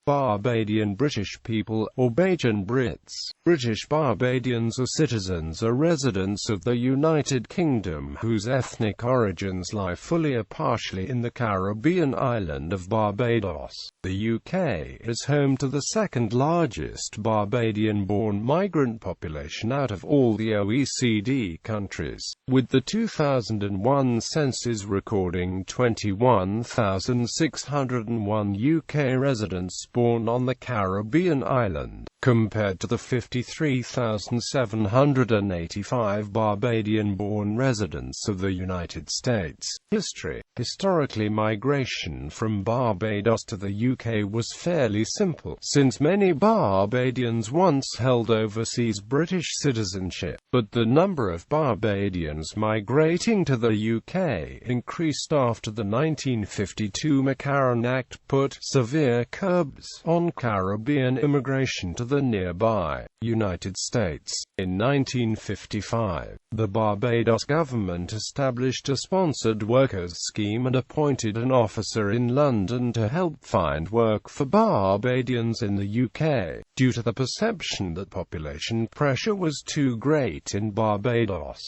Barbadian British people, or Bajan-Brits. British Barbadians are citizens or residents of the United Kingdom whose ethnic origins lie fully or partially in the Caribbean island of Barbados. The UK is home to the second largest Barbadian-born migrant population out of all the OECD countries, with the 2001 census recording 21,601 UK residents born on the Caribbean island, compared to the 53,785 Barbadian-born residents of the United States. History. Historically, migration from Barbados to the UK was fairly simple, since many Barbadians once held overseas British citizenship, but the number of Barbadians migrating to the UK increased after the 1952 McCarran Act put severe curbs on Caribbean immigration to the nearby United States. In 1955, the Barbados government established a sponsored workers scheme and appointed an officer in London to help find work for Barbadians in the UK, due to the perception that population pressure was too great in Barbados.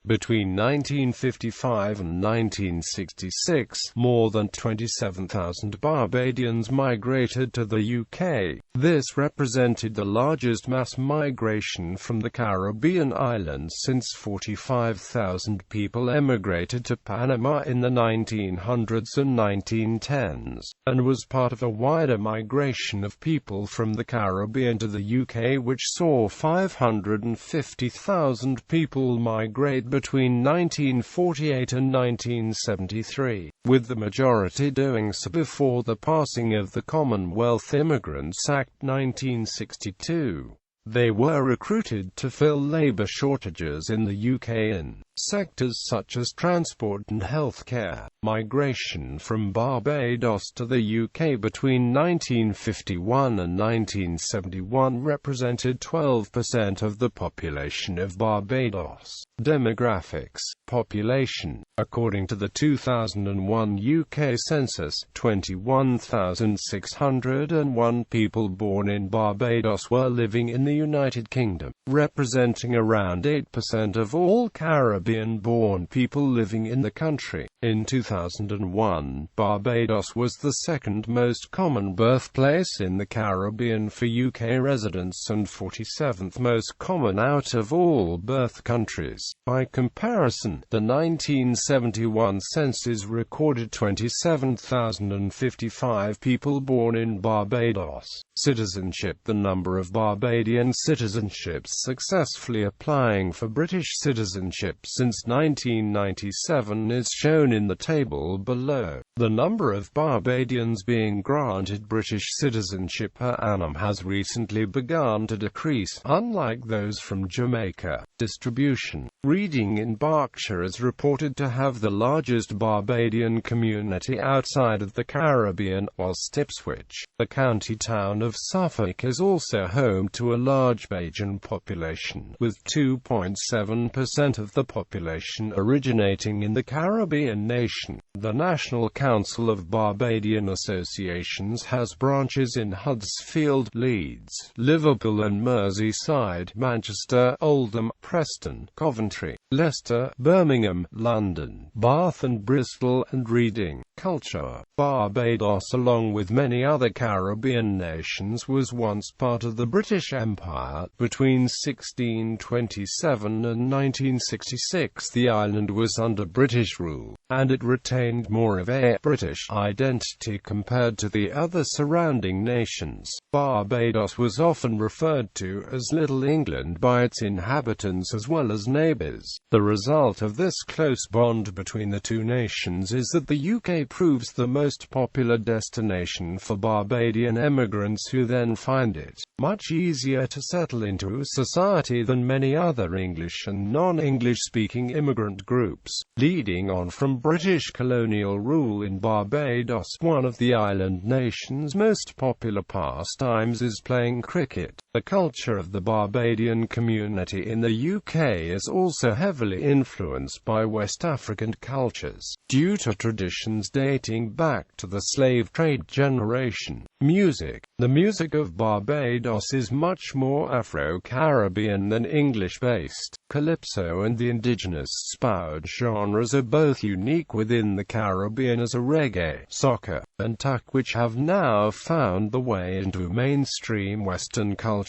Between 1955 and 1966, more than 27,000 Barbadians migrated to the UK. This represented the largest mass migration from the Caribbean islands since 45,000 people emigrated to Panama in the 1900s and 1910s, and was part of a wider migration of people from the Caribbean to the UK which saw 550,000 people migrate between 1948 and 1973, with the majority doing so before the passing of the Commonwealth Immigrants Act 1962. They were recruited to fill labour shortages in the UK in sectors such as transport and healthcare. Migration from Barbados to the UK between 1951 and 1971 represented 12% of the population of Barbados. Demographics. Population. According to the 2001 UK census, 21,601 people born in Barbados were living in the United Kingdom, representing around 8% of all Caribbean-born people living in the country. In 2001, Barbados was the second most common birthplace in the Caribbean for UK residents and 47th most common out of all birth countries. By comparison, the 1971 census recorded 27,055 people born in Barbados. Citizenship. The number of Barbadian citizenships successfully applying for British citizenship since 1997 is shown in the table below. The number of Barbadians being granted British citizenship per annum has recently begun to decrease, unlike those from Jamaica. Distribution. Reading in Berkshire is reported to have the largest Barbadian community outside of the Caribbean, whilst Ipswich, the county town of Suffolk, is also home to a large Bajan population, with 2.7% of the population originating in the Caribbean nation. The National Council of Barbadian Associations has branches in Huddersfield, Leeds, Liverpool and Merseyside, Manchester, Oldham, Preston, Coventry, Leicester, Birmingham, London, Bath and Bristol, and Reading. Culture. Barbados, along with many other Caribbean nations, was once part of the British Empire. Between 1627 and 1966 the island was under British rule, and it retained more of a British identity compared to the other surrounding nations. Barbados was often referred to as Little England by its inhabitants as well as neighbours. The result of this close bond between the two nations is that the UK proves the most popular destination for Barbadian emigrants who then find it much easier to settle into society than many other English and non-English-speaking immigrant groups. Leading on from British colonial rule in Barbados, one of the island nation's most popular pastimes is playing cricket. The culture of the Barbadian community in the UK is also heavily influenced by West African cultures, due to traditions dating back to the slave trade generation. Music. The music of Barbados is much more Afro-Caribbean than English-based. Calypso and the indigenous spout genres are both unique within the Caribbean, as are reggae, soca, and tuck, which have now found the way into mainstream Western culture.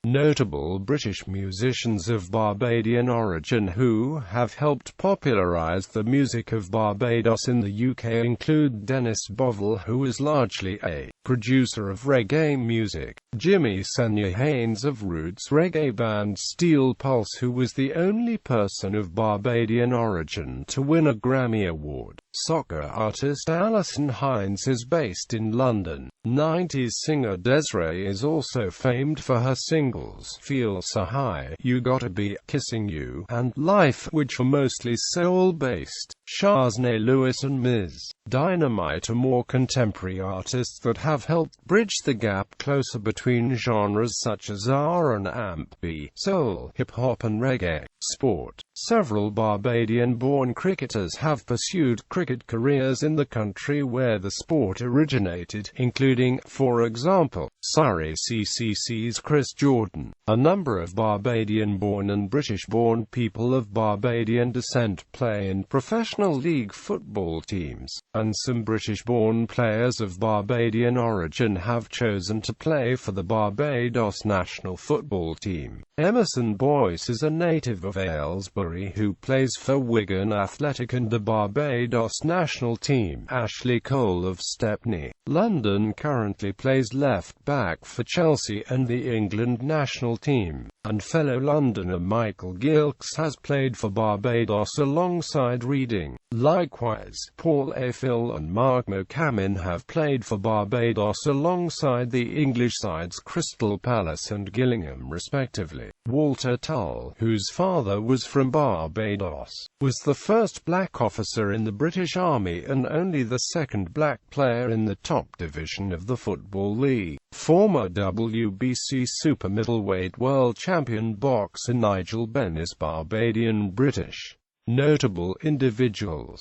Notable British musicians of Barbadian origin who have helped popularize the music of Barbados in the UK include Dennis Bovell, who is largely a producer of reggae music, Jimmy Senya Haynes of roots reggae band Steel Pulse, who was the only person of Barbadian origin to win a Grammy Award. Soca artist Alison Hinds is based in London. 90s singer Des'ree is also famed for her singles Feel So High, You Gotta Be, Kissing You, and Life, which are mostly soul-based. Shaznay Lewis and Ms. Dynamite are more contemporary artists that have helped bridge the gap closer between genres such as R&B, soul, hip-hop and reggae. Sport. Several Barbadian-born cricketers have pursued cricket careers in the country where the sport originated, including, for example, Surrey CCC's Chris Jordan. A number of Barbadian-born and British-born people of Barbadian descent play in professional league football teams, and some British-born players of Barbadian origin have chosen to play for the Barbados national football team. Emerson Boyce is a native of Aylesbury who plays for Wigan Athletic and the Barbados national team. Ashley Cole of Stepney, London currently plays left-back for Chelsea and the England national team, and fellow Londoner Michael Gilkes has played for Barbados alongside Reading. Likewise, Paul Afill and Mark Mokamin have played for Barbados alongside the English sides Crystal Palace and Gillingham respectively. Walter Tull, whose father was from Barbados, was the first black officer in the British Army and only the second black player in the top division of the Football League. Former WBC super middleweight world champion boxer Nigel Benn is Barbadian British. Notable individuals.